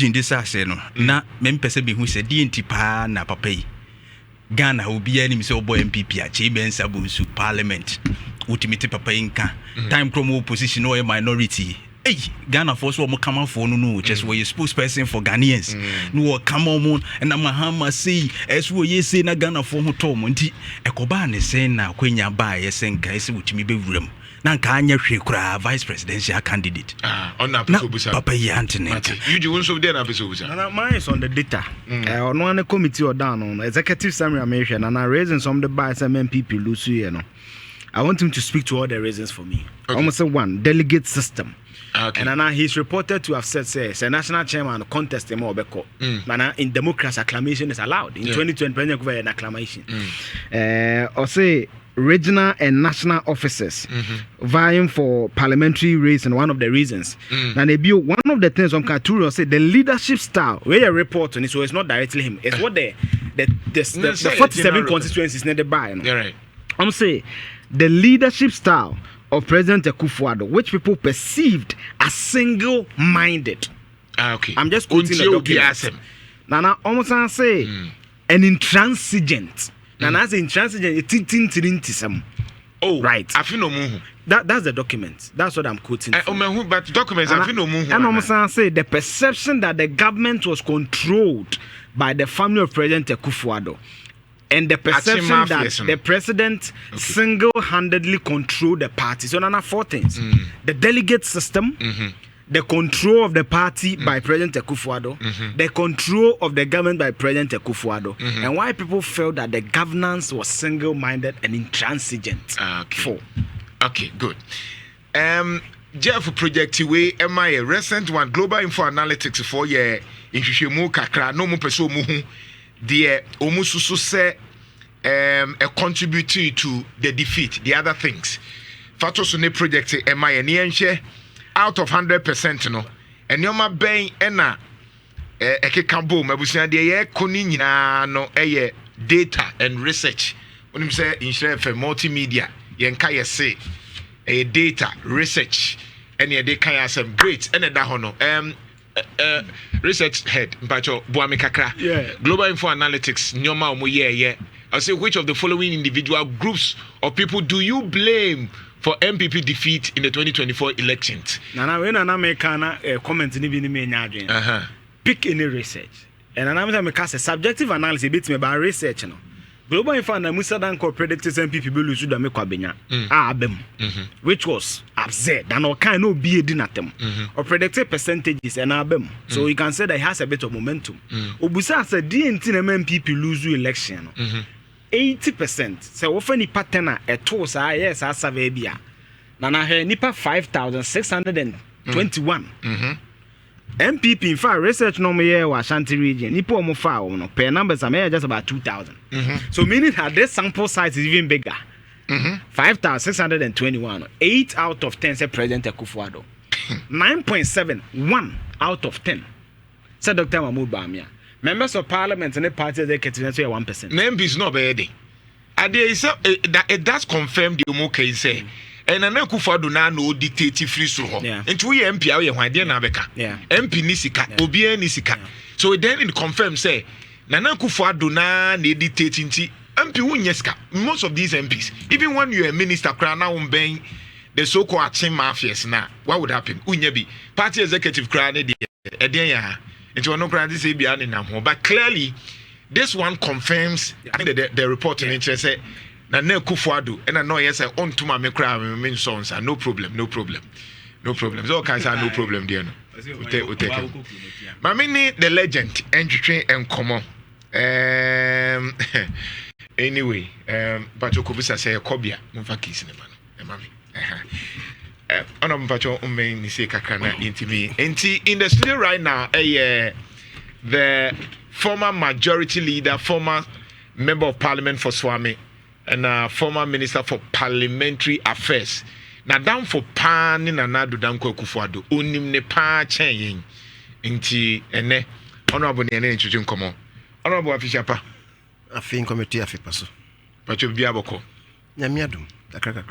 in this no na mempese be hu se di pa na papa yi Ghana obi ani mi se obo NPP a che Mensah bonsu parliament ultimate papa inka time chromo opposition or minority. Hey, Ghana force what come out for no just where you spokesperson for Ghanaians. No come on and Mahama say as we say na Ghana for who tom nti ekoba ne say na kwenya ba yesenka ese wutimi be wuram. Na nka anya hwe kura vice presidential candidate. On na peso Papa Yantene. You do so there na peso busa. Na mine is on the data. On one committee or down on executive summary ambition and raising some of the bias NPP lose you know. I want him to speak to all the reasons for me. Okay. Almost one delegate system. Okay. And now he's reported to have said, say, a national chairman contest him Obeko. In democracy, acclamation is allowed. In 2020, an acclamation. Osei, regional and national officers vying for parliamentary race, and one of the reasons. And they build one of the things on Katuru say the leadership style. Where you report on it, so it's not directly him. It's what the 47 constituencies need to buy. Yeah, right. I'm saying the leadership style of President Akufo-Addo, which people perceived as single-minded. Okay. I'm just quoting the document. Nana almost say an intransigent. Nana say intransigent. Oh, right. I feel no muhu. That's the document. That's what I'm quoting. But documents I feel no muhu. And almost say the perception that the government was controlled by the family of President Akufo-Addo. And the perception that the president single-handedly controlled the party. So, there are four things. The delegate system, the control of the party by President Akufo-Addo, the control of the government by President Akufo-Addo, and why people felt that the governance was single-minded and intransigent. Four. Okay, good. Jeff project way a recent one, Global Info Analytics for ye in Shishemu Kakra, no more person muhu. The omususu say a contributor to the defeat, the other things. Fatosune project MINE out of 100% no. And yoma ben ena ekekabo mabusia de ye koni nyina no eye data and research. When you say in share for multimedia, yenka ye say data research and ye de kan asem great and da hono research head mpacho Boami Kakra. Global Info Analytics nyoma omo ye. I say which of the following individual groups of people do you blame for NPP defeat in the 2024 elections? Nana when Nana make a comment ni bi ni me nya pick any research. And Nana make a subjective analysis bit me by research no. Global Info and Musa dan predicted NPP be lose da me kwabenya abem which was absurd and all kind no be dinatem or predicted percentages and abem so you can say that it has a bit of momentum. Obusa said DNT NPP lose election 80% so often ni pattern a to sa yes asa bia na na he nipa 5621 MPP in fact research no me wa Ashanti region nipa omo fa no per numbers am just about 2000 so meaning that this sample size is even bigger 5621 8 out of 10 say President Akufo-Addo 9.7 1 out of 10 said Dr. Mahmoud Bamia members of parliament and the party executive say 1%. Name is not bad. It does confirm the Omoke say. And an Akufo-Addo na no dictate free so. And we MP are why dear Nabeka. MP Nisika, Obia Nisika. So then it confirms say Nana Akufo-Addo na ne dictating MP Unyeska. Most of these MPs, even when you're a minister, Krana Umbang, the so-called action mafias now, what would happen? Unyebi, party executive Krana Edia. It was no crowd say behind in Namho. But clearly, this one confirms I think the report in interest say na Akufo-Addo and I know yes I on to my mekra mean sons no problem. So can say no problem there no. We take. Mamini the legend entry and common. Anyway, but Okobisa say Kobia Mumfa kiss in the mami. In the studio right now, the former majority leader, former member of parliament for Swami, and former minister for parliamentary affairs. Now down for pan in another Danko Akufo-Addo, unim ne pa chen inti ene honorable ne introduction come honorable afishapa afin committee afipaso pacho bia boko nyamiadum kakra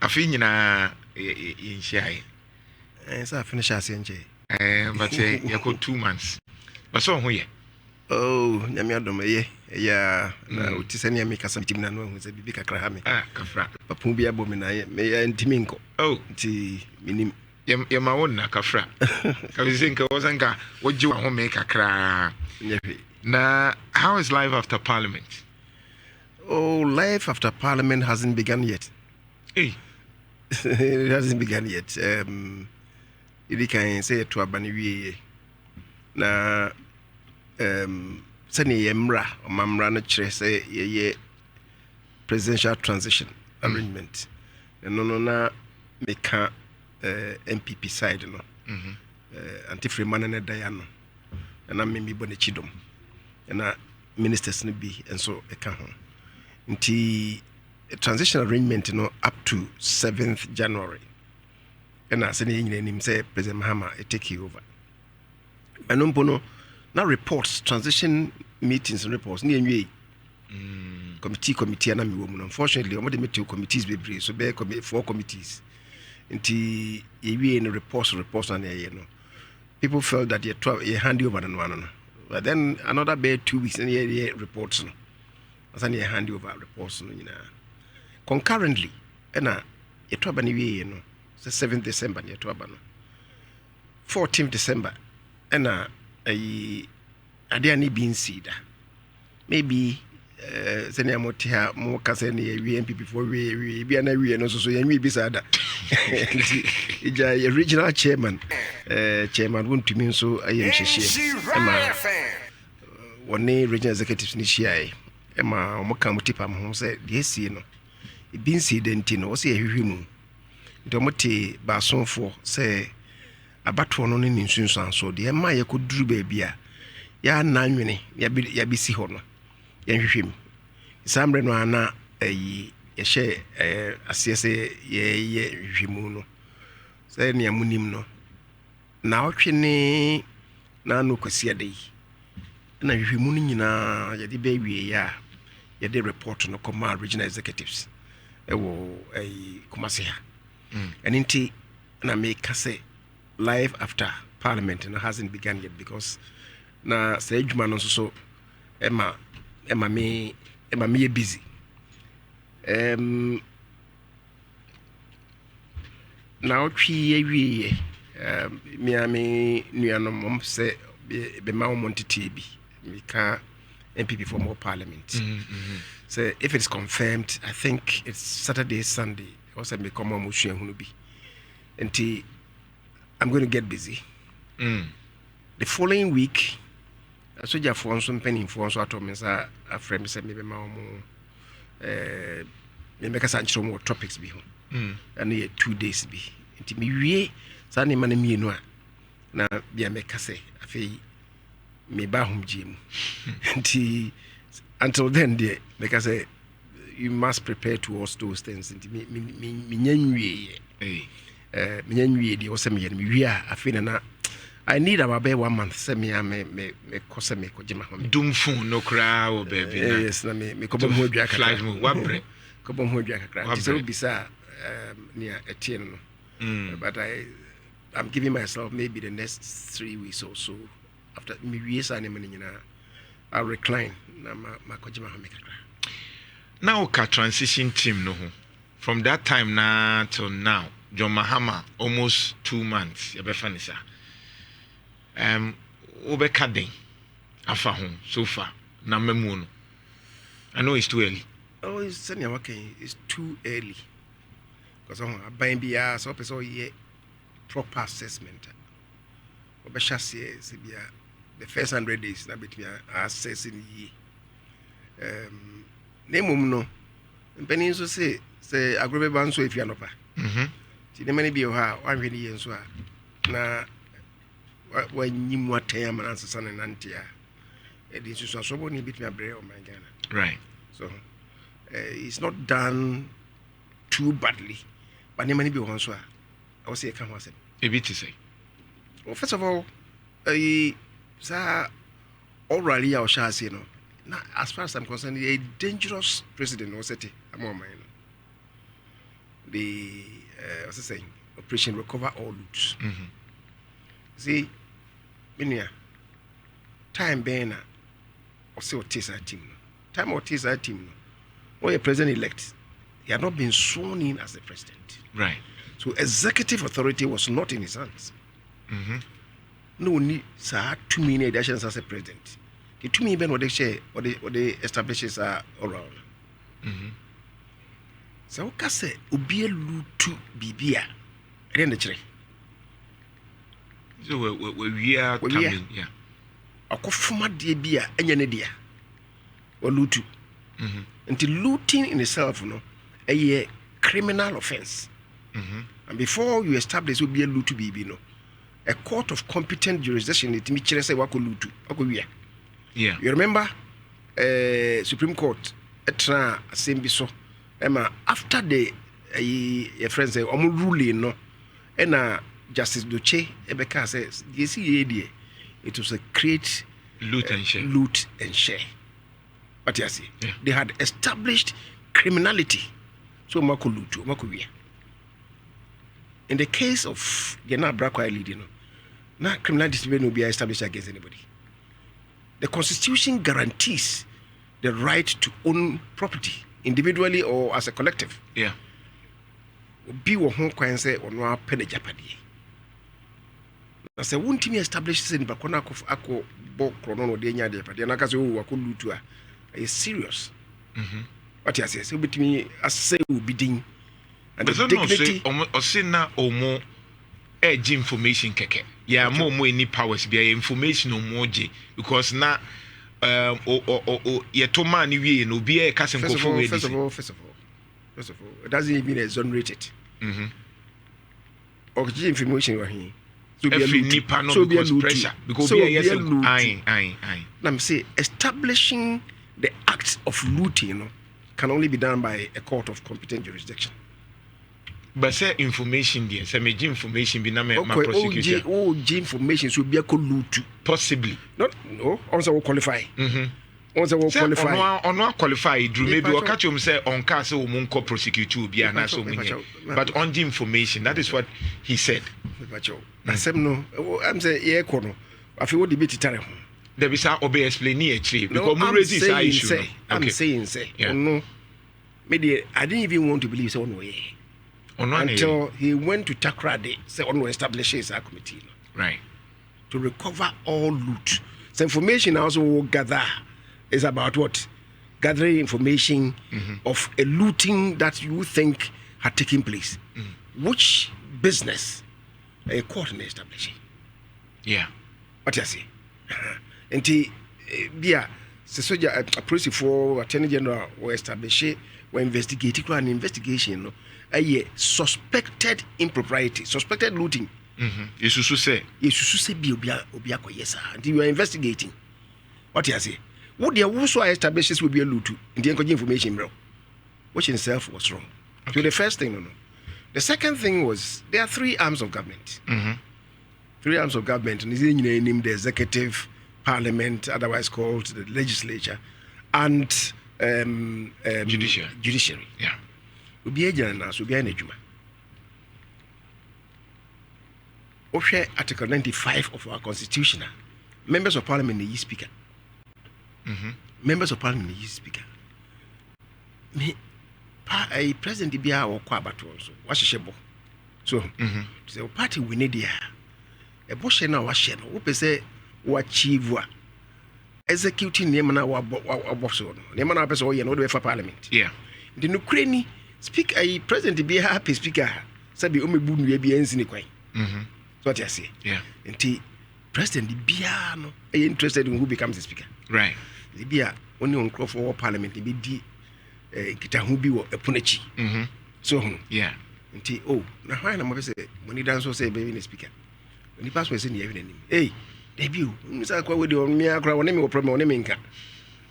afin nyina yinhia sa finish ase nche But you got 2 months. But so who ye? Oh, Nyamiadom, yeah, now it is any make some team who is a big crahami. Kafra. Papumbi abomina, may I intiminko. Oh, Tea, minim. You're my own Kafra. I was thinking, wasn't what you want to make a cry? Now, how is life after Parliament? Oh, life after Parliament hasn't begun yet. Hey. It hasn't begun yet. You can say to a banny na sani yemra or mamra na chere say ye presidential transition arrangement. No na meka NPP side no. Anti-free man na Diana. Na me bone chidom. Na ministers no bi enso eka ho. Nti transition arrangement up to 7th January. And I said, say President Mahama take you over. And now reports, transition meetings and reports, committee and I'm woman. Unfortunately, I'm only 2 committees be so be 4 committees. Until in reports on there, people felt that you hand over and one. But then another 2 weeks and reports. I said, hand over reports. Concurrently, and you 7th December near to Abano. 14th December, and I didn't be seed. Maybe Senia Motia, more Cassani, NPP before we be an area and also so we beside the original chairman, chairman won't to mean so I am Shishi. One day, regional executives Nishai, Emma Mokamutipam, who said, yes, you know, it been seed and Tino, was a human. Domote bason for say abatwa no ne nsunsan so de ma ye koduru ba bia ya nanwene ya bi si ho no ya hwehwem sambre no ana ye hye asiese ye hwehwemu no say ne amunim no na otwene na no kwasia dei na hwehwemu no nyina ye de ba wie ya ye de report no come regional executives ewo kumase ha. And inti na make say life after Parliament hasn't begun yet because na say juma no so Emma me busy. Now twi me nuano mom say be ma monti bi me ka NPP for more Parliament. So if it's confirmed, I think it's Saturday, Sunday. Also, me come on Hunubi. Until I'm going to get busy. The following week, I saw your phone, some penny for so I told Mensah, a friend said maybe my make us answer more topics be home. And 2 days be. Until me, Sunday, man, me no. Now, be a make us say, I feel me bahum gym. Until then, dear, make us say, you must prepare towards those things. I need about 1 month. Send me me kosa me kojima home. Dumfu no cry or baby. Yes, na me kobo ho dwa flight mu wabre. Kobo ho dwa kakra. So bisa near Etienne no. But I'm giving myself maybe the next 3 weeks or so. After me years I I'll recline na ma kojima home kakra. Now ka transition team no from that time now till now John Mahama almost 2 months yabefanisa obeka den afa ho so far na memu no I know it's too early. Oh, it's senior working. It's too early because I'm buying bia so person ye proper assessment obesha say the first 100 days na between assessing ye Nemum no. Penny so say agrobe ban so if you anopa. Ti ne many be ha 120 years so na when you what time and answer son and antia. It is so boni bit me abre o my Ghana. Right. So it's not done too badly. But ne many be one so I will say come was it. A bit to say. Well, first of all, sa orally I shall say no. Now, as far as I'm concerned, a dangerous president was it. I'm on mine. The what's it saying? Operation Recover All Loots. See, Minia, time being or say what is our team. Time what is our team. Or a president elect, he had not been sworn in as the president. Right. So executive authority was not in his hands. No need sir too many elections as a president. The too many what they share or they establishes are around. So what say Ubie Lutu Bibia and the tree. So we are coming, yeah. A kofuma de bia enya dia or lutu. Until looting in itself, a criminal offense. And before you establish will be a lutu bibi, a court of competent jurisdiction it me say wako lutu. Yeah. You remember Supreme Court etra assembly so after the friends say ruling no and Justice Doche Ebeka says this idea it was a create loot and share. But you see, they had established criminality. So makulutu, makuya. In the case of Gena Brakwa leading, now criminality will be established against anybody. The Constitution guarantees the right to own property individually or as a collective. Yeah. Be wo ho kwan say ono apene japade. Na se wontimi establish say ni bakona akọ bo krono no de nya de japade na ka say wo akolutu a is serious. What you say? So between say ubidin and the dignity. Or say na omo edge information keke. Yeah, more any powers be information or more because na ye to man we no be a casting first of all, it doesn't even exonerate it. Or information were here. So be a pressure because be a yes aye. Let me say establishing the act of looting can only be done by a court of competent jurisdiction. But say information there, say me information be na me prosecutor. Information should be a loot. Possibly. No, also will qualify. Also will qualify. On qualify, Drew maybe or catch him say on castle or monko prosecute be an so many. But on the information, that is what he said. I'm saying, yeah, Kono. I feel what debate it. There is a obey explaining actually because more resist issue. I'm saying, no, maybe I didn't even want to believe so no way. Until he went to Takrade, say on establishes a committee. Right. To recover all loot. So information also will gather is about what? Gathering information of a looting that you think had taken place. Which business a court in establishing? Yeah. What you say? And bia se soja a police for attorney general or establish or investigating an investigation a suspected impropriety, suspected looting. You should say be obia yes, and you are investigating. What you say? What they also establishes will be a loot in the information, bro, which in itself was wrong. So the first thing, no. The second thing was there are three arms of government. Three arms of government, and is named the executive, parliament, otherwise called the legislature, and judiciary. Yeah. Ubi ejana so ubi enejuma. Oshe Article 95 of our constitution. Members of parliament are speaker. Members of parliament are speaker. Me a president bia or kwa bato so wahyehyebo. So the party we need there. A bosh na wahye no. Wo pese wo achieve a executing name na wo boss no. Name na pese wo ye no do for parliament. Yeah. The Ukraine speak a president be happy speaker sabi o mebu nu bia nsini kwan. So what you say? Yeah. Until president bia no are interested in who becomes the speaker. Right. The bia only on call for parliament be di kita hu bi wo eponachi. So yeah. Until na why na mo say when he dance so say baby the speaker. When he pass we say ni even name. Hey, debut. Misa kwa we di on me akra woni me wo problem woni me nka.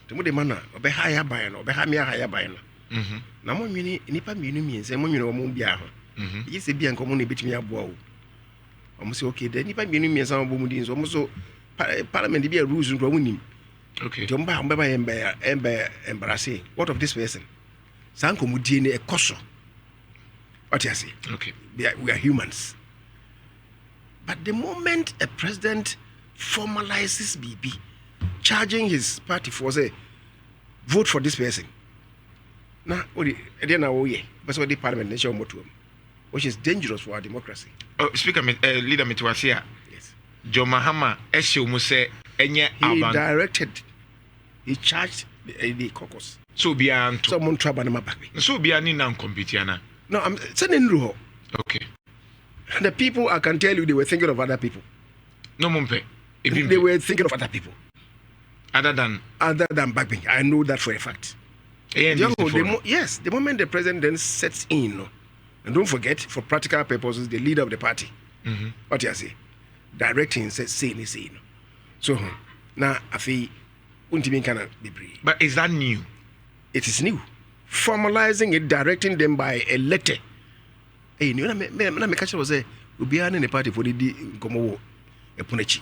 Temo de mana obe higher buy no, obe ha me higher buy no. Na mo nwini nipa mienu miense mo nwini wo bia ho. Yi se bia nko mo na betimi aboa wo. Omo say okay, then nipa mienu miense mo bo mu din so omo so parliament be a rules nko mo nim. Okay. Jomba mbeba embarrassing. What of this person? Sanko mu die ne e koso. What you say? Okay. We are humans. But the moment a president formalizes BB, charging his party for say, vote for this person. Now, but what the parliament nation which is dangerous for our democracy. Oh, Speaker, Leader Mitwasia. Yes. Joe Mahama, Muse, he directed, he charged the caucus. So be an someone trouble them back. So be an in competiana. No, I'm sending Ruho. Okay. The people, I can tell you, they were thinking of other people. No mumpe. They were thinking of other people. Other than Bagbing. I know that for a fact. Yes, the moment the president then sets in, and don't forget, for practical purposes, the leader of the party, what you say, directing says, say. So now I feel untimin cannot be brave. But is that new? It is new. Formalizing it, directing them by a letter. Hey, you know, me catch was say we be in the party for the Gomo Epunechi.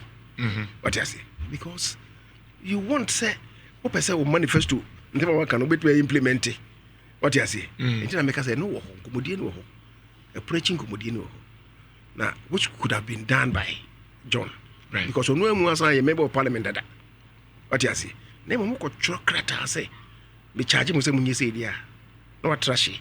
What you say? Because you won't say what person will manifesto. Never can be implemented. What you say? It make us say no, comedian, a preaching comedian. Now, which could have been done by John, right? Because no one was a member of parliament. That what you say? Never more crata say. Be charging with some say there. No trashy.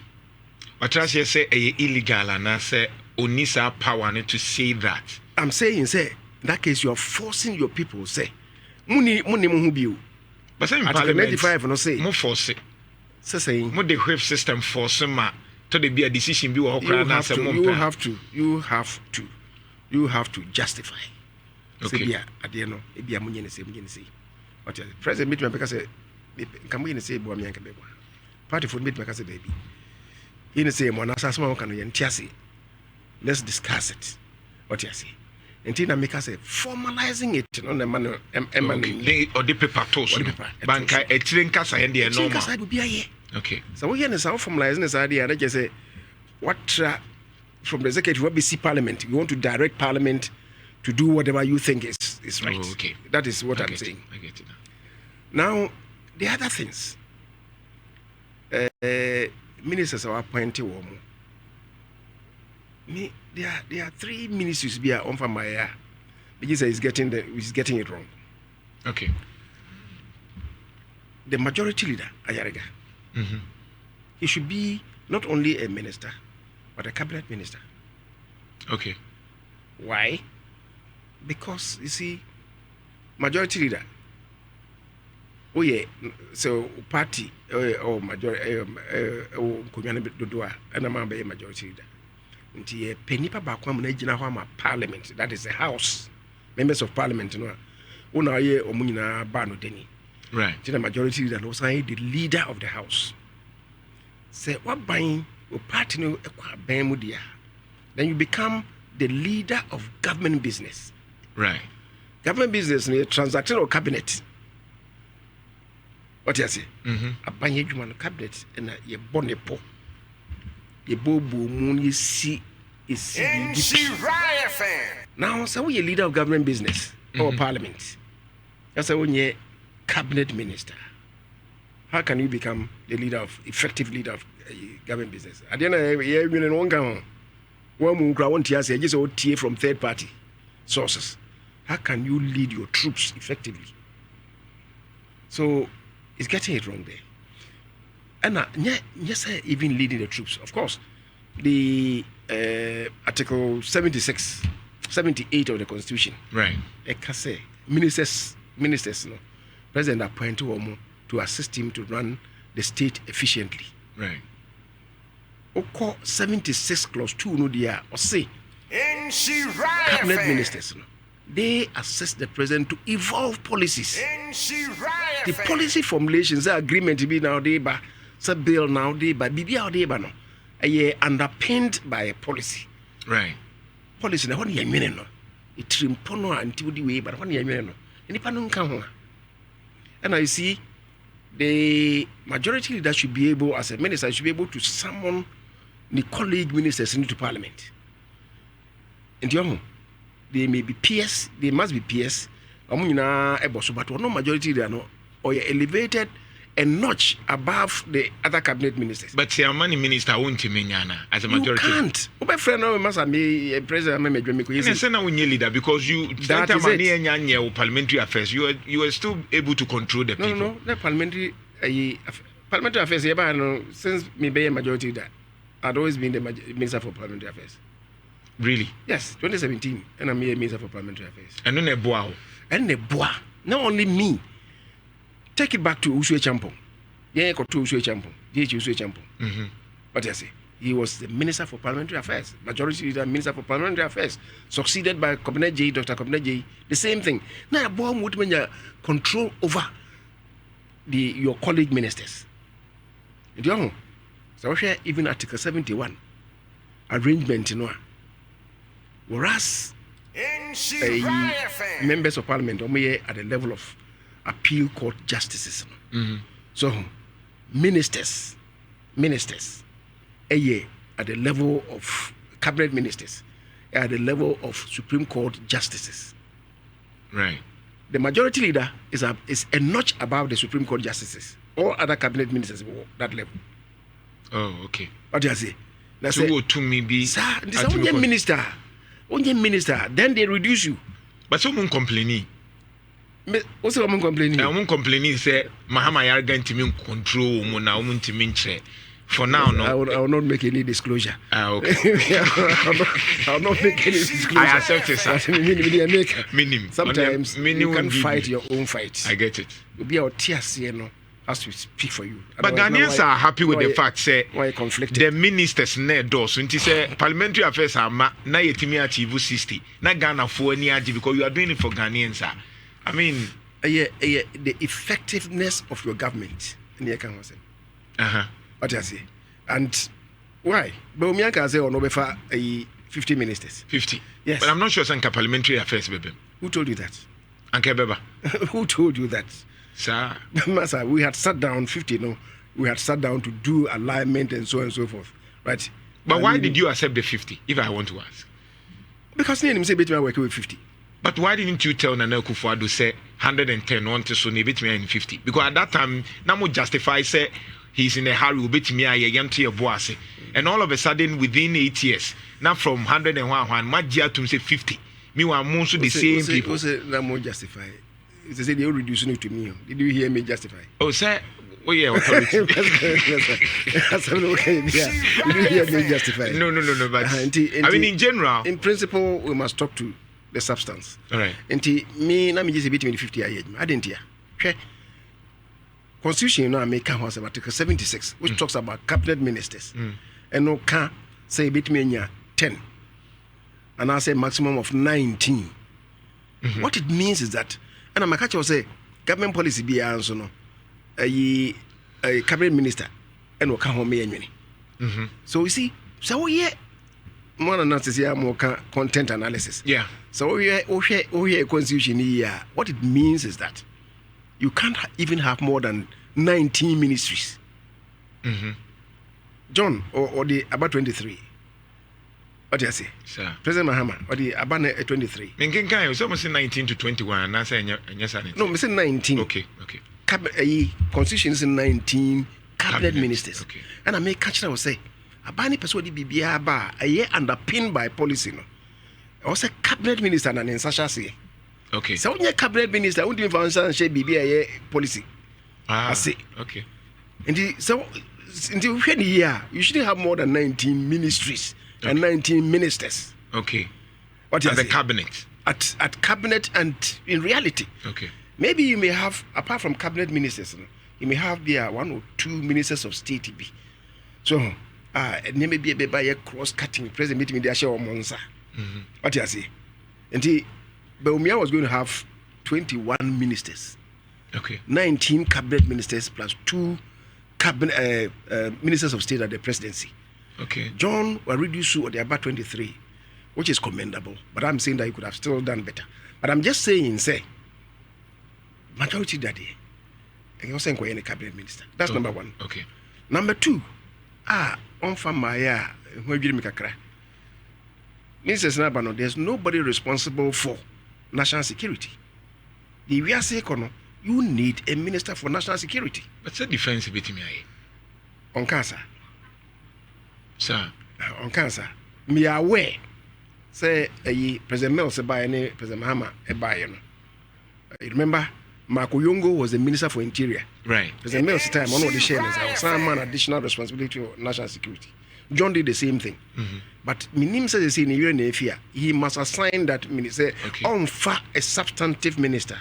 But trashy say illegal and I say Onisa power to say that. I'm saying say in that case you are forcing your people say money muhubiu. But say in Parliament 95 no say more force it. Saying more the whip system force ma to the be a decision be you have to justify. Okay. Say at the end no be a munye say. What the president meet me because say can we say bo amianka be party for meet me because baby. He say mo na asasma kan no yentiase. Let's discuss it. What you say? Until I make us say formalizing it on the man or the paper toast. Banka a train casa and the normal. Okay. So we are formalizing this idea and I just say what from the executive WBC Parliament, we want to direct Parliament to do whatever you think is right. Oh, okay. That is what I'm saying. I get it now. The other things, ministers are appointed. There are 3 ministries be on from my area. Because he's getting it wrong. Okay. The majority leader, Ayarega, he should be not only a minister, but a cabinet minister. Okay. Why? Because you see, majority leader. Oh yeah, so party or majority and I'm a majority leader. Until Penipa Bakwam Najina Parliament, that is the House, members of Parliament, Una ye or Munina Bano Denny. Right. To the majority leader, was the leader of the House. Say what buying or party no Bemudia. Then you become the leader of government business. Right. Government business in a transactional cabinet. What you say? A banyajuman cabinet and a bonnepo. The bobo moon you see is now. So we a leader of government business or parliament. That's a one cabinet minister. How can you become the effective leader of government business? At the end of the year, you know, one won't say just OTA from third party sources. How can you lead your troops effectively? So it's getting it wrong there. And yes, even leading the troops. Of course, the Article 78 of the Constitution. Right. Say ministers, no, President appointed to assist him to run the state efficiently. Right. Oko 76 clause 2 no dia or say cabinet ministers no, they assist the president to evolve policies. The policy formulations, the agreement to be now they by a bill now they by BB out they no underpinned by a policy. Right. Policy na one year no. It trimpono until the way but 1 year no. Any panon can. And I see the majority leader should be able, as a minister, should be able to summon the colleague ministers into parliament. And you know, they may be PS, they must be PS. But no majority leader no, or elevated a notch above the other cabinet ministers. But the money minister won't menyana as a majority. You can't. My friend, no, must be a president. Leader because you that is it. Parliamentary affairs. You are still able to control the people. No, the parliamentary affairs. Since me be a majority leader, I'd always been the minister for parliamentary affairs. Really? Yes, 2017, and I'm a minister for parliamentary affairs. And then a boa. And the boa. Not only me. Take it back to Osei Champong. Yeah, got to Osei Champong. DH Osei Champong. What I say? He was the Minister for Parliamentary Affairs, Majority Leader, Minister for Parliamentary Affairs, succeeded by Cabinet J, Dr. Cabinet J. The same thing. Now, bomb would mean control over your colleague ministers. You know, so even Article 71 arrangement, you know, whereas members of Parliament are at the level of appeal court justices. So ministers at the level of cabinet ministers, at the level of Supreme Court justices. Right. The majority leader is a notch above the Supreme Court justices. All other cabinet ministers were that level. Oh, okay. What do you say? That's so to me be sir, this is only minister. Then they reduce you. But someone complaining. What's the woman complaining? I'm complaining say Mahama Yargan to control Mona Muntiminche. For now, no. I will not make any disclosure. Okay. I will not make any disclosure. I accept it, sir. Sometimes you can fight your own fight. I get it. You'll be our tears, you know, as we speak for you. But Ghanaians are happy with the fact, say, why conflicted? The ministers ne doors. When say parliamentary affairs are na yetimi achieve 60. Na Ghana for any aji because you are doing it for Ghanaians, sir. I mean, the effectiveness of your government. What I say, and why? But Umiaka say on over 50 ministers. 50. Yes. But I'm not sure some parliamentary affairs, baby. Who told you that? Anke Beba. Who told you that? Sir. Mensah, we had sat down 50. No, we had sat down to do alignment and so forth, right? But why did you accept the 50? If I want to ask. Because name say between working with 50. But why didn't you tell Nana Akufo-Addo say 110 want to so between in 50? Because at that time, Namo justify say he's in a hurry with me and all of a sudden within 8 years, now from 101 Majia to say 50. Meanwhile, most of the same people. Namo justify. They say they're reducing it to me. Did you hear me justify? Oh, sir. Oh, yeah, authority. That's okay. Yeah. Did you hear me justify? No. But I mean, in general, in principle, we must talk to the substance. All right. And me, na me just between 50 years. I didn't hear. Okay. Constitution, you know, I make Article 76, which talks about cabinet ministers. And no can say between 10. And I say maximum of 19. What it means is that, and I'm catch say government policy be answer no a cabinet minister and no can home me. So you see, so yeah. More than that is more content analysis. Yeah. So we constitution here. What it means is that you can't even have more than 19 ministries. John or the about 23. What do you say? Sir. President Mahama or the about 23. Menkenkai was almost 19 to 21 and I say yes. No, I said 19. Okay. Constitution is 19 cabinet ministers. Okay. And I may catch that say Abani person di bibia ba a year underpinned by policy no. Also cabinet minister na Nhyira say. Okay. So when cabinet minister won't even understand share bibia policy. I say. Okay. And so until when year you shouldn't have more than 19 ministries and 19 ministers. Okay. What at the cabinet. At cabinet and in reality. Okay. Maybe you may have apart from cabinet ministers, you may have there 1 or 2 ministers of state be. So name be a cross-cutting president meeting the Asha or Mensah. What you say? And Baumia was going to have 21 ministers. Okay. 19 cabinet ministers plus 2 cabinet ministers of state at the presidency. Okay. John were reduced to about 23, which is commendable. But I'm saying that you could have still done better. But I'm just saying, say, majority that day, and you're saying any cabinet minister. That's number one. Okay. Number two, on Famaya, Mrs. Nabano, there's nobody responsible for national security. The we are saying, you need a minister for national security. But it's a defense bit me On cancer. Sir. On cancer. Me aware. Say President Mensah by any President Mahama you know. Remember Marco Yongo was the Minister for Interior. Right. President Mensah time one of the shares some man additional responsibility for national security. John did the same thing. But Minim says the same in fear. He must assign that minister on a substantive minister.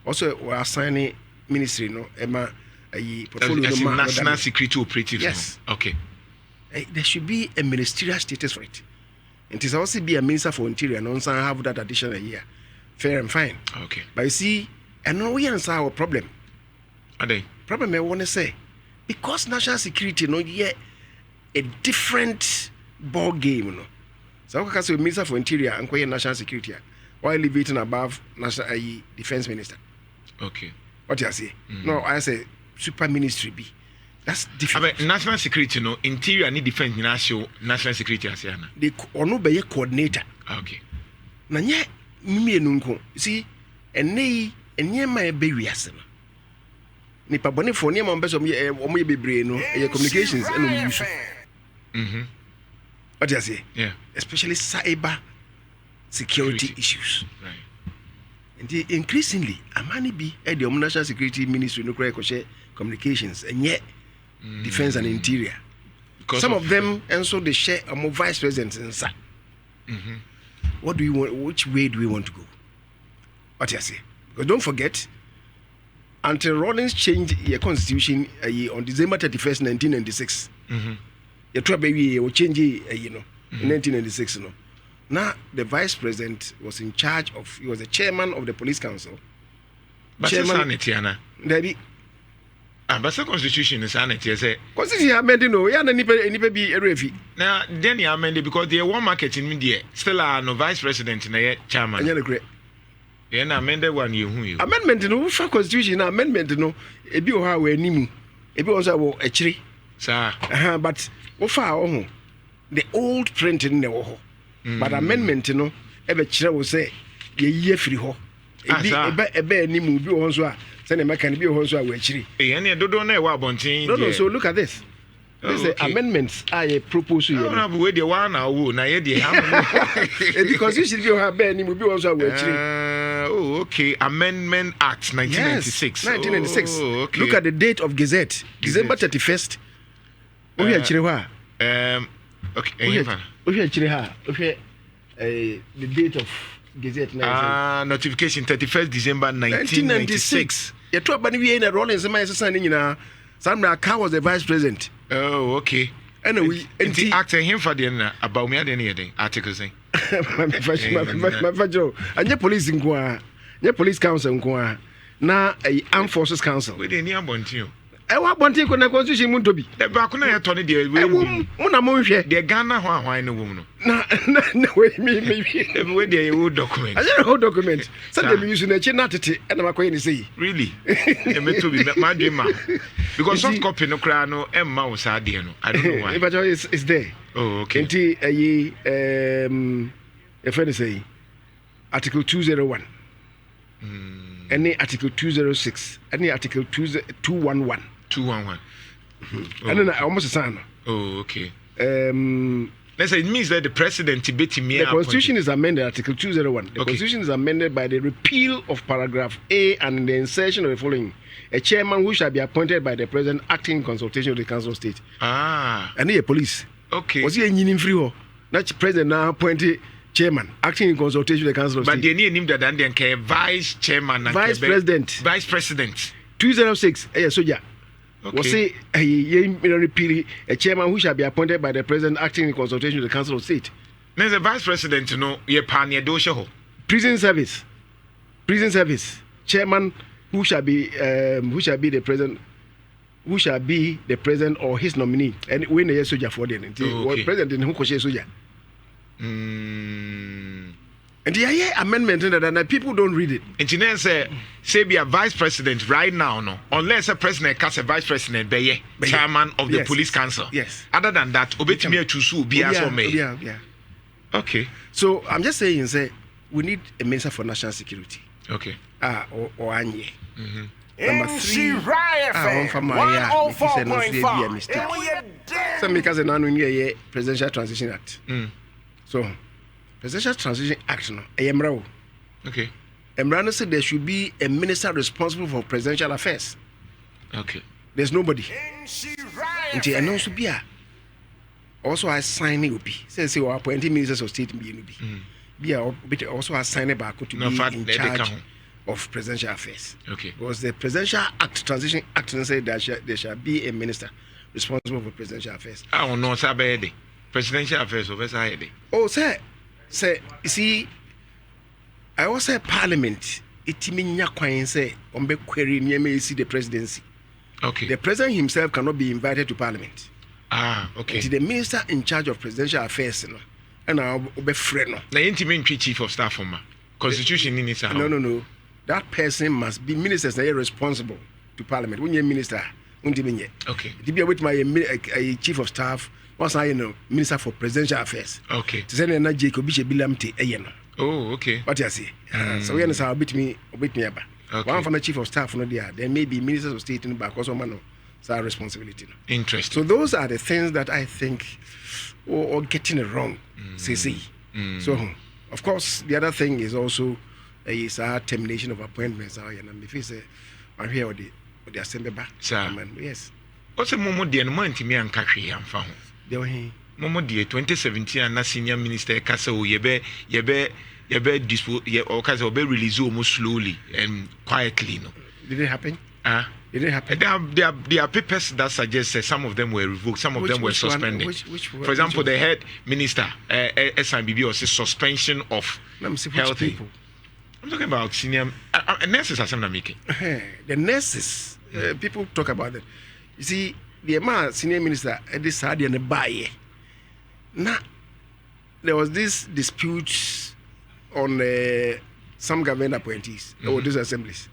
Also we're assigning ministry, no, Emma a portfolio as national security operative. Yes. No? Okay. There should be a ministerial status for it. It is also be a minister for interior and also have that additional year. Fair and fine. Okay. But you see, and now we answer our problem. Are they? Problem I want to say, because national security no yet a different ball game, you know. So I say minister for interior and national security while elevating above national defense minister. Okay. What you say? No, I say super ministry be. That's different. National security, no, interior and defense national security as yana. They ono be coordinator. Okay. Na nye mimi enunko. See, enye ma be wiase no. Nipa bone fo ne ma mbeso omo ye bebre no, communications and omo use. What you say? Yeah. Especially cyber security issues. Right. And increasingly, amani be at the national security ministry no share communications and yet defense and interior. Because some of them also they share a more vice president inside. What do we want? Which way do we want to go? What you say? Because don't forget, until Rawlings changed your constitution on December 31st, 1996. The baby will change in 1996. No. Now the vice president was in charge of. He was the chairman of the police council. But chairman, but the constitution is sanity. Say constitution amended no. Yeah, any be a refi. Now then you amended because the one market in India still are no vice president na chairman. Yeah, great. Yeah, na amended one you. Amendment no for constitution amendment no. Ebi o ha we nimu. Ebi also wo echiri. Sir. But wo fa o the old printing na wo ho. But amendment no ebe kire wo say ye yie firi ho. Ebe nimu bi wo so a say na meka bi wo so a wo echiri. Ene dodo na e wa abontin. No, so look at this. This is amendments I propose you. No, we the one na wo na ye dey because you should be have be nimu bi wo so a wo echiri. Oh, okay. Amendment Act 1996. Yes, 1996. Oh, okay. Look at the date of Gazette. December 31st. We are chiri ha. Okay. We are chiri ha. Okay. The date of Gazette. Notification 31st December 1996. You talk about we in a Rawlings my son in Samra Car was the vice president. Oh, okay. Anyway, and the act him for the about me any articles saying. And your police in Kwa, your police council in Kwa, now a armed forces council. We didn't want you. I want one thing on the constitution to be. The Bakuna Tony, the Ghana, why no woman. No, maybe every day you would document. I don't know document. Sometimes using a chinatity and I'm going to say. Really? My dream. Because some copy no crano and mouse are dear. I don't know why. But it's there. Oh, okay. A friend say Article 201. Any Article 206. Any Article 211. 211. And then I almost a son. Oh, okay. Let's say it means that the president the constitution is amended, Article 201. The constitution is amended by the repeal of paragraph A and the insertion of the following: a chairman who shall be appointed by the president acting in consultation with the council of state. And he a police. Okay. Was he a in free? That president now appointed chairman acting in consultation with the council of state. But they need him that and vice chairman. Vice president. Vice president. 206. Soldier. Okay. Was say repeal a chairman who shall be appointed by the president acting in consultation with the council of state. There's a vice president to know ye pania dosho. Prison service. Prison service. Chairman who shall be the president or his nominee. And when the soldier for them. President who could soldier. And the amendment that people don't read it. Engineer say be a vice president right now, no. Unless a president cast a vice president, be chairman of the police council. Yes. Other than that, obetime to sue be as me. Yeah. Okay. So I'm just saying, say we need a minister for national security. Okay. or anye. Number 3, one for my a mistake. Some because an annual Presidential Transition Act. So, Presidential Transition Act, no, Emra. Okay. Emrano said there should be a minister responsible for presidential affairs. Okay. There's nobody. Until and also be also assigning will be. Say we appointing ministers of state be also assigning back to be in charge of presidential affairs. Okay. Because the Presidential Act, Transition Act, said there shall be a minister responsible for presidential affairs. I don't know, sir, presidential affairs of SID. Oh, sir, you see, I also say Parliament. It means you say on be query near see the presidency. Okay. The president himself cannot be invited to Parliament. Okay. It is the minister in charge of presidential affairs, and I'll be friend. Now, intimate chief of staff for Constitution in itself. No. That person must be ministers that are responsible to Parliament. When you're minister, okay. To be with my chief of staff, once I minister for presidential affairs. Okay. To send a Jacob Bishop Bilamte, oh, okay. What you say? So we understand a bit me about. Okay. One from the chief of staff, no, there may be ministers of state in the back, also, man, it's our responsibility. Interesting. So those are the things that I think are getting it wrong. So, of course, the other thing is also is our termination of appointments. And if it's I'm here with the assembly back. Yes. What's a moment the amount to me and Kakri and found? Momo dear 2017 and na senior minister Kasa yebe dispose or Kasa be release almost slowly and quietly. No. Did it happen? It didn't happen. There are papers that suggest that some of them were revoked, some of them were suspended. For example, the head minister, SIBB, was a suspension of health. People? I'm talking about senior nurses are something making. The nurses, people talk about that. You see, the man senior minister at this side and the buy. Now, there was this dispute on some government appointees or these assemblies.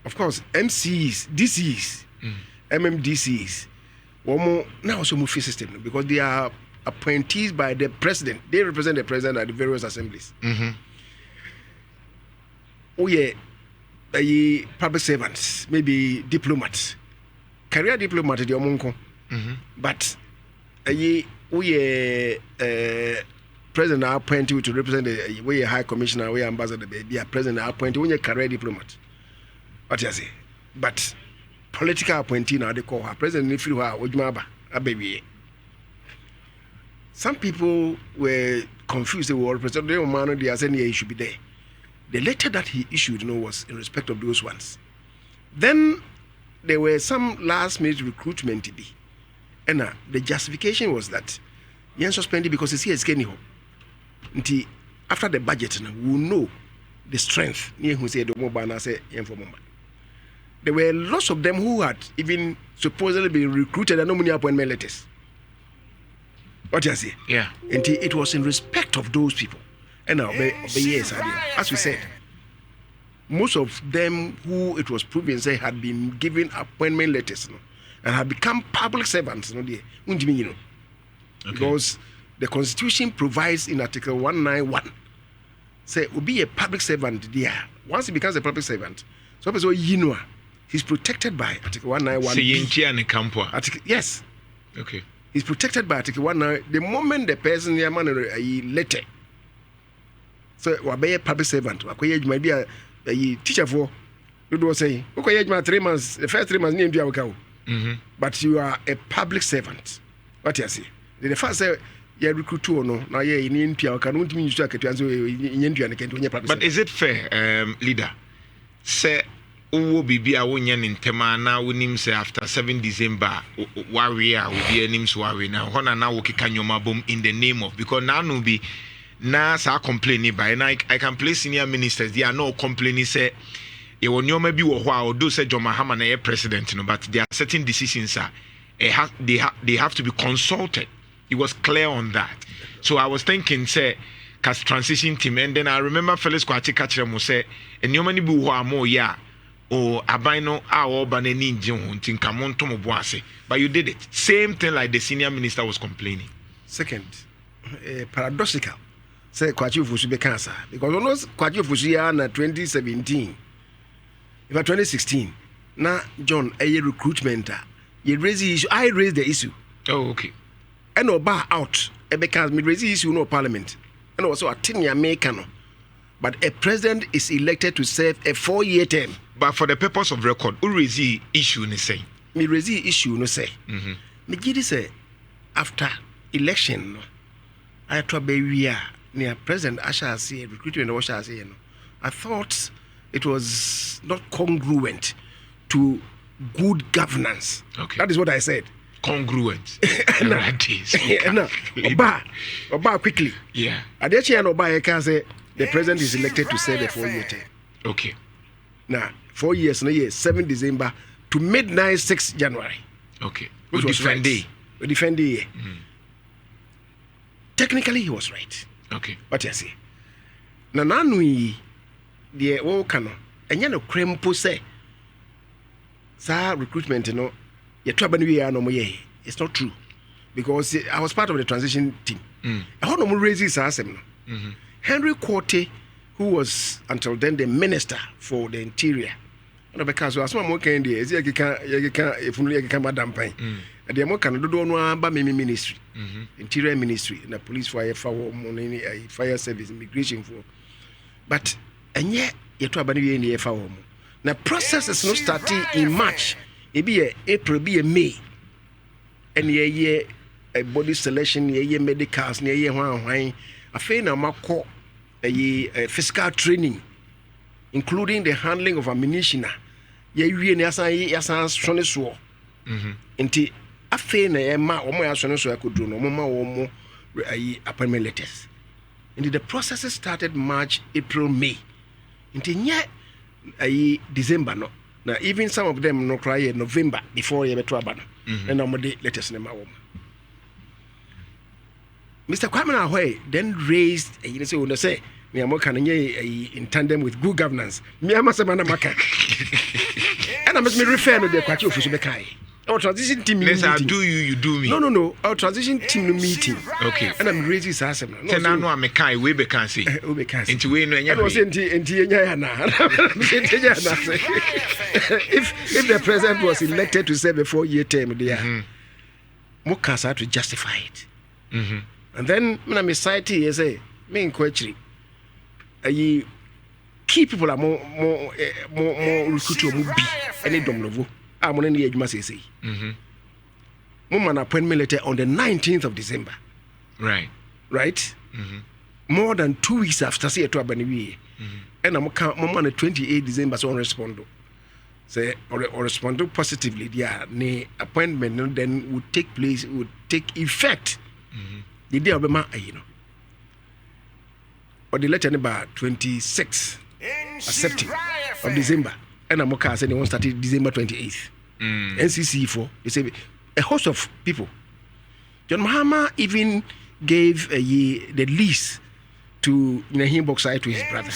Of course, MCs, DCs, MMDCs, now also move system because they are appointees by the president. They represent the president at the various assemblies. Oh yeah, public servants, maybe diplomats, career diplomat, the omonko. But president appointed to represent the high commissioner, we ambassador, be a president appointed when you career diplomat. What you say? But political appointee now they call her president. If you are a baby, some people were confused. They were president. They are saying he should be there. The letter that he issued, was in respect of those ones. Then there were some last-minute recruitment to be, and the justification was that he suspended because he's here skinny home. Until after the budget, we will know the strength. Who said the mobile say there were lots of them who had even supposedly been recruited and no money appointment letters. What you say? Yeah. And it was in respect of those people. And now, yes, as we said, most of them who it was proven say had been given appointment letters and had become public servants. Because the Constitution provides in Article 191 say will be a public servant there. Once he becomes a public servant, so he's protected by Article 191. Yes. Okay. He's protected by Article 191. The moment the person a letter, so be a public servant. Might be a teacher for. You do say, okay, 3 months. The first 3 months, but you are a public servant. What you say? The first say. Recruit no now in India can mean you but is it fair leader say wo bibia wonya ntema na wonim say after 7 December warrior will be names warrior now hona na wo keka nyoma bom in the name of because now no be na sa complaining by and I can play senior ministers they are not complaining say e won nyoma bi wo ho a odo say John Mahama na president no but there are certain decisions they have to be consulted. He was clear on that. So I was thinking, say, cast transition team, and then I remember Felix Kwati Kachiramo say, and you many bu more ya or abino our banani jun tinkamontomo boise. But you did it. Same thing like the senior minister was complaining. Second, paradoxical. say Kwachi Fusu be cancer because almost Kwachi Fusu na 2017 if 2016 na John a recruitment you raise the issue I raised the issue okay and no bar out because me raise the issue no parliament and also a 10-year American but a president is elected to serve a 4-year term but for the purpose of record who raise the issue ni say me raise the issue no say me gidi say after election I thought be near President Asha say recruitment of Asha say I thought it was not congruent to good governance. Okay. That is what I said. Congruent. Oba quickly. Yeah. Adechi and Oba can say the president is elected to serve a 4-year term. Okay. Now 4 years, no year, 7 December to midnight 6 January. Okay. Which was right. We defend the year. Technically, he was right. Okay. What you say? Na nanui the Okano, and you know, Krempo say, Sir, recruitment, you know, you're trouble no more. It's not true because I was part of the transition team. I want to raise this as Henry Quarte, who was until then the minister for the interior. Because as one more can do, is you can if you can madam pay. And the more can do no ba ministry, interior ministry, and the police fire service, immigration for. But and yet you try to be in the FAO. Now process is not starting in March. It be April, be May, and a body selection, a medicals, near wine. I feel now call a physical training, including the handling of ammunition. Ye yasa strong so. Inti afe na ye ma omo ya so I could do no mama omo appointment letters. Inti the process started March, April, May. Inti nye December no. Now even some of them no cry November before ye beto aba no. And omode letters na ma omo. Mr. Kwame Ahoy then raised you say me amoka in tandem with good governance. Me amasema maka. And I must me refer to the Kwachi official Bekai. Our transition team meeting. Let's do you do me. No. Our transition team meeting. Okay. And I'm raising this asem. No, so no am Kai we be can say. We can say. Into we no nya. I was into if the president was elected to serve a 4-year term there. Mo kasa to justify it. And then when I'm society you say me in Kwachiri. Key people are more recruitable more be any domnovo. I'm on any age must say. Woman appointment letter on the 19th of December. Right. More than 2 weeks after say to Abani. And I'm on the 28th December so respond. Say or respond positively. Yeah, the appointment then would take place, would take effect. The day of the month, you know. Or the letter number 26 accepting of December. And I'm okay saying they won't start December 28th. NCC for they say a host of people. John Mahama even gave the lease to Nahim Boxai to his brother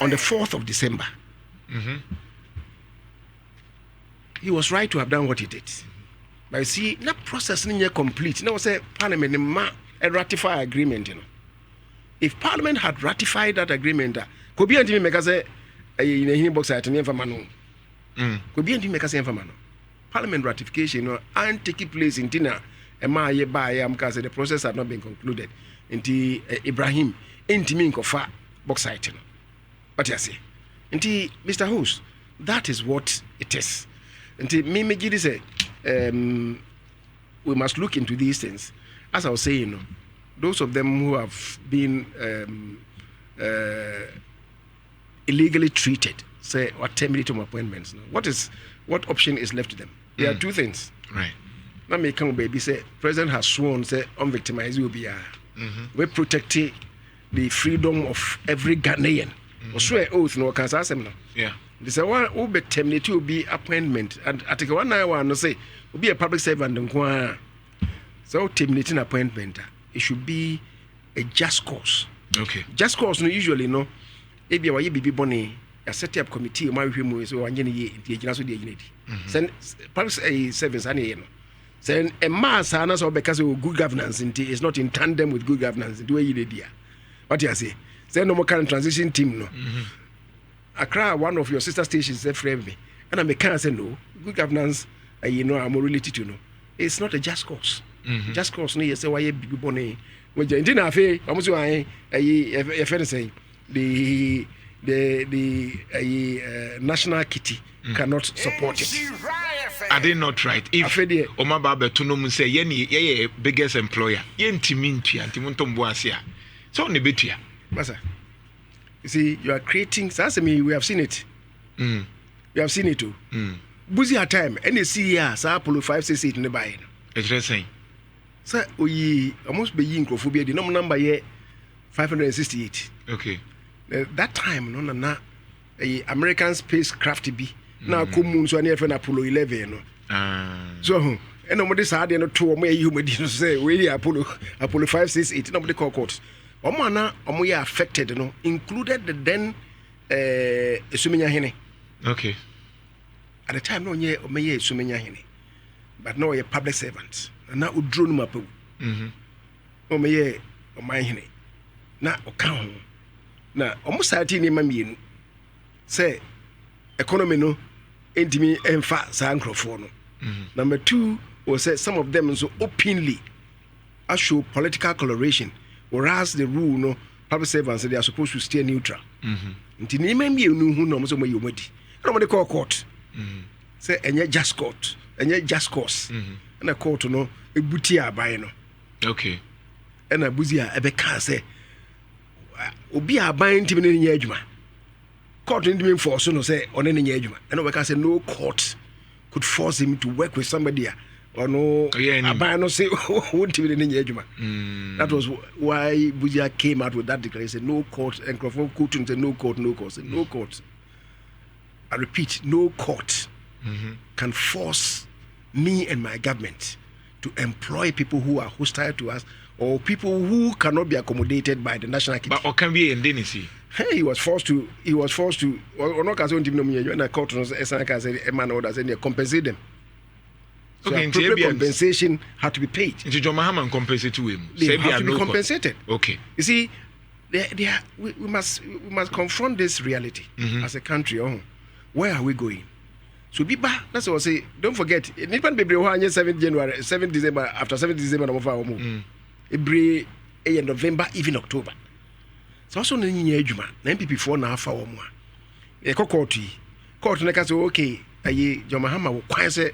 on the 4th of December. He was right to have done what he did. But you see, that process is complete. Now say Parliament a ratify agreement, you know. If Parliament had ratified that agreement, could be anti make us say in a box at an mano. Could be anti make us mano. Parliament ratification and taking place in Tina and my by because the process had not been concluded. Inti Ibrahim inti min kofa box site. What you say? Inti Mr. Host, that is what it is. Inti me give say we must look into these things. As I was saying, those of them who have been illegally treated, say, or terminated appointments. What option is left to them? There are two things. Right. Now, me come baby say, President has sworn, say, unvictimized will be we protect the freedom of every Ghanaian. Or swear oath no can say no. Yeah. They say one who be terminated will be appointment, and I think one I no say will be a public servant. So terminating appointment. It should be a just cause. Okay. Just cause no usually no. If you are baby bonny, a set up committee, my him so one year the send public service any no. Send a mass or because of good governance is not in tandem with good governance. Do you idea? What you say? Say no more current transition team no. Accra, one of your sister stations, they frame me, and I can't say no. Good governance, you know, I'm related to no. It's not a just cause. Just cause no. You say why you be born. When you didn't have a, almost a friend say the national kitty cannot support it. Are they not right? If Oma Baba Tunum say ye biggest employer, yen timintia, Timuntomboasia. So Nibitia. Masa. You see, you are creating Sasami, we have seen it. We have seen it too. Busy at time, and you see here, Apollo 568 in the buy. Interesting. Sir, we almost be incrophobia, the number here 568. Okay. That time, no, American spacecraft be now come so near for Apollo 11. So, and nobody said, no, two more human say, we Apollo 568, nobody call court. Omana, we are affected, included the then Sumina Hene. Okay. At the time, no, ye Sumina Hene, but no, a public servant. And now, would drone map. Omaye, or my Hene. Now, account. Now, almost 13 in my mean. Say, economy no, ain't me and fat sancrophone. Number two was say some of them so openly show political coloration, whereas the rule no public servants they are supposed to stay neutral. Until you may be who knows what you made. Nobody call court. Say, and yet just court, and yet just cause. And a court no, a butia by no. Okay. And a buzia a beca say, Obi a buying to be in Yajma. Court didn't mean force no say on any Yajma. And we can say no court could force him to work with somebody or no a buy no say won't be in Yajma. That was why Buzia came out with that declaration. No court and Crawford couldn't say no court, no court, no court. I repeat, no court can force me and my government to employ people who are hostile to us or people who cannot be accommodated by the national kitty. But can be indemnity. Hey, he was forced to or not as and a court a man orders and they compensate them. So okay, appropriate compensation had to be paid. Into John Mahama compensate to him. They have to be compensated. Okay. You see, we must confront this reality as a country. Where are we going? So be back. That's what I say. Don't forget. Nipan be 7th January, 7th December. After 7th December, every November, even October. So also na nyinyi adwuma na NPP for na afa wo mo a e kokoti court na ka say okay ayi Jomahama wo kwan say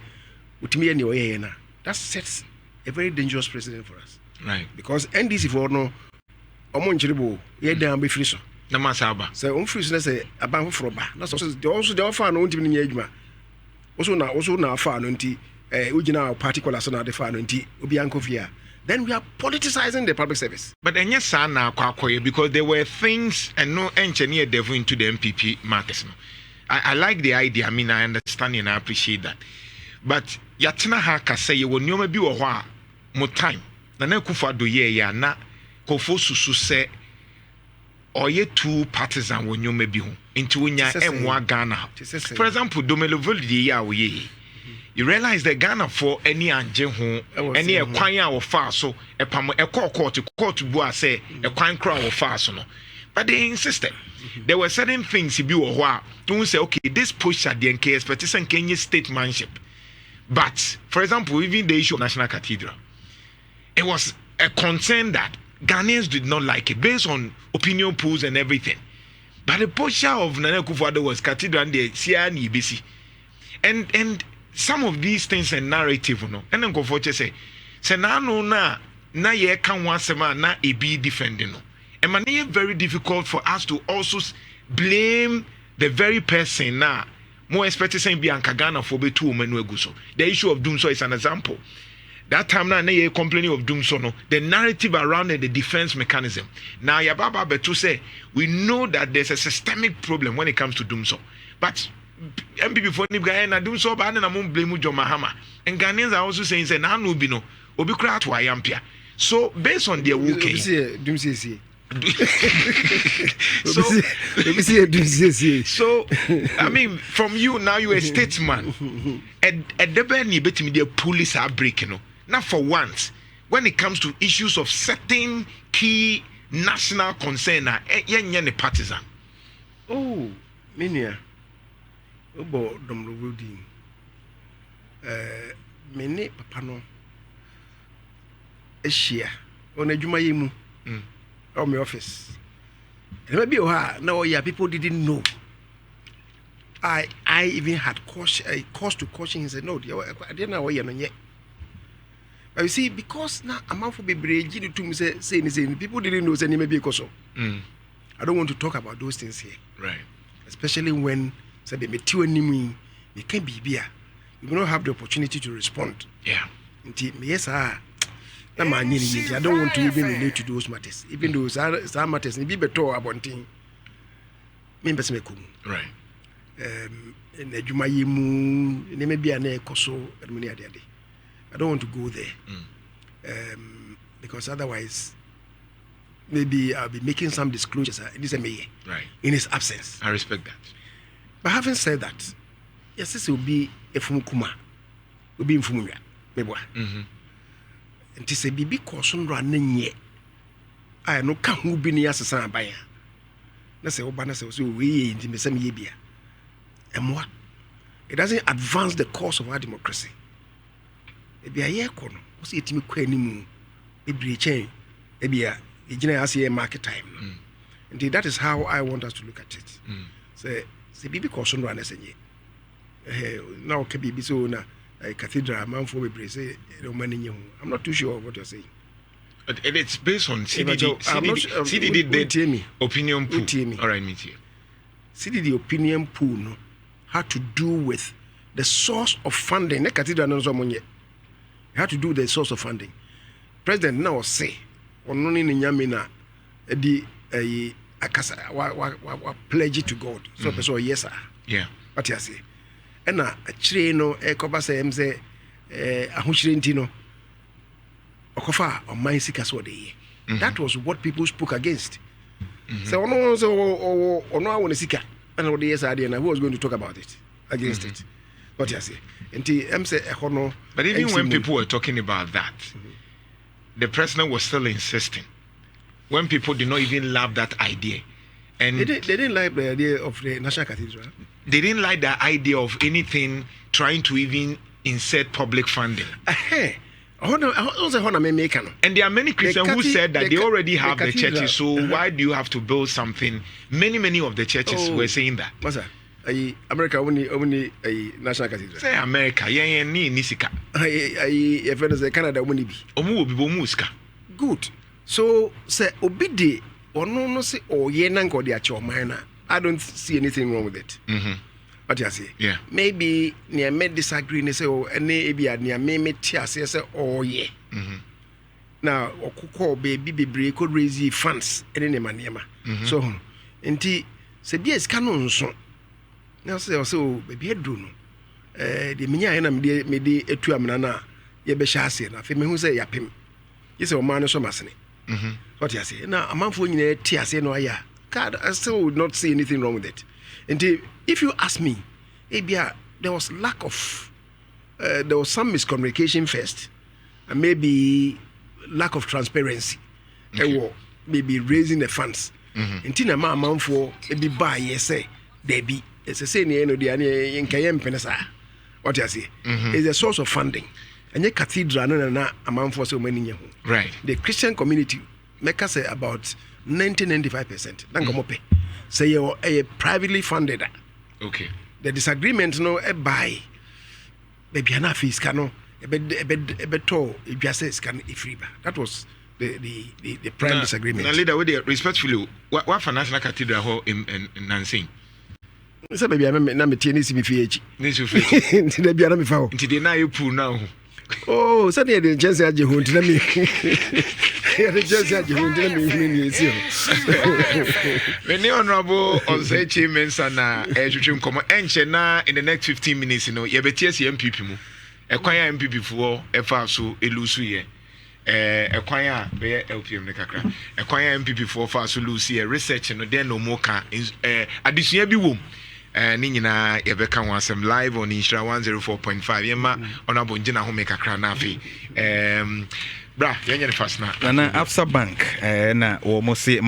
utimi ani oyeye na that sets a very dangerous precedent for us, right? Because NDC for no omo nchirebo ye dan be free so na masaba say on free so na say aban foforo ba na so they offer no ntimi nyinyi adwuma also na afa no nti ugina particular so na de fa no nti obi ankofia. Then we are politicizing the public service. But then yes, sana because there were things and no engineer devil into the NPP matters. I like the idea. I mean, I understand and I appreciate that. But yatina haka say you will nyoma bi wo ho mo time. Na na kufa do ye ya na kofo susu say oye two partisan wo nyoma bi ho. Into wonya emwa Ghana. For example, Domelo Voldi ya wo ye. You realize that Ghana for any anje ho any a kwan a wo fa so e pam e court bu a say e kwan kra wo fa so no, but they insisted there were certain things bi wo ho a don't say okay this push at the NK expectation Kenya statesmanship. But for example, even the issue of National Cathedral, it was a concern that Ghanaians did not like it based on opinion polls and everything. But the posture of Nana Akufo-Addo was Cathedral and the CNE BC and some of these things and narrative no and then go for say na no na ye kan wasema na e be defending no and man very difficult for us to also blame the very person na more expected saying be anka Ghana for be two men egu so. The issue of doom so is an example. That time na ye complaining of doom so no the narrative around it, the defense mechanism. Now ya baba betu say we know that there's a systemic problem when it comes to doom so, but MPP for ni guy na do so ba na mo blame John Mahama and Ghanaians are also saying say na no bi no obi kra to ayampia. So based on their working so I mean from you now you a statesman and the ni betimi the police are breaking no. Now for once when it comes to issues of certain key national concern na yenye ne partisan. Oh, minia. Obo domrobudi. Mene papa no. Eshia. On adwuma yemu. On my office. Maybe now people didn't know. I even had cause to caution. He said, no, I didn't know what you're yet. But you see, because now I'm out for be brave to me saying people didn't know any maybe because I don't want to talk about those things here. Right. Especially when say they met you and you can't be here. You will not have the opportunity to respond. Yeah. Yes, I don't want to even relate to those matters. Even though some matters be better about things. Right. In the Jumayimu, maybe an ecoso, I don't want to go there. Because otherwise, maybe I'll be making some disclosures in his absence. I respect that. But having said that, yes, this will be a Fumukuma, will be in Fumuya, maybe. And to say, Bibi Corson running yet. I know come who be near Sassan Baya. That's a Obana says, we in the same year. And what? It doesn't advance the cause of our democracy. Maybe a year corner, what's it me quenny maybe a chain, maybe a general market time. Indeed, that is how I want us to look at it. Say, Bibi Corson runners and ye. Now, can be so na a cathedral, man for me, say, I'm not too sure what you're saying. But it's based on CDD did opinion pool. All right, meet here. CDD opinion pool no, had to do with the source of funding. The cathedral no it had to do with the source of funding. President now say, only in Yamina, pledge it to God. So yes, sir. Yeah. What you say? And a chino, a copasa, say, a hushintino. Okofa or mine seekers what they that was what people spoke against. So no I want to seek and what the yes idea and who was going to talk about it against it. What you say? And say but even when people were talking about that, the president was still insisting. When people did not even love that idea. And they didn't like the idea of the National Cathedral. They didn't like the idea of anything trying to even insert public funding. And there are many Christians who said that they already have the churches, so why do you have to build something? Many of the churches were saying that. America only a National Cathedral. Say America, ni nisika. Canada only be. Omu obi bomuska. Good. So say obidi or no say or yenanko de achomana. I don't see anything wrong with it. What you say? Yeah. Maybe near me disagree and say, oh, and maybe near me tears say, oh, yeah. Now, or baby could raise funds any maniama. So, and tea, say, yes, canon so. Now, say, also, baby, Bruno. The Minya and maybe a 2 amana, ye be shasi, and I feel me who say yapim. Yes, or man, so masony. What you say? Now, a month when you tears, no, yeah. God, I still would not see anything wrong with it. And if you ask me, there was lack of, there was some miscommunication first, and maybe lack of transparency. Or maybe raising the funds. And Tina amount for maybe buy say they be it's a saying in Kyei penasa. What you say? It's a source of funding. And your cathedral no amount for so many. Right. The Christian community make us say about 90-95%. Say you're a privately funded. Okay. The disagreement no buy baby enough is cano a beto if you say scan if that was the prime disagreement. Now leader with respectfully what for National Cathedral in Nancy? So baby I'm na me tie ni CBFH. Ni CBFH. Nti da bia na me fa ho. Nti dey na you pool now. Oh, so dey the chance aje ho nti na me. Yeah, the chance aje ho nti na me esi ho. When the honorable Osei Mensah na twetwe nkomo enche na in the next 15 minutes you betie si NPP mu. Ekwan ya NPP fo efa so elusu ye. Ekwan ya be LPM ne kakra. Ekwan ya NPP fo fa so lusu ye research no den no mo ka adesua bi wom. Ni nyina yebeka ho asem live on Nhyira 104.5 yema honorable ngina ho me kakra na afi bra yɛnyɛ ne fast na Absa Bank na wɔn se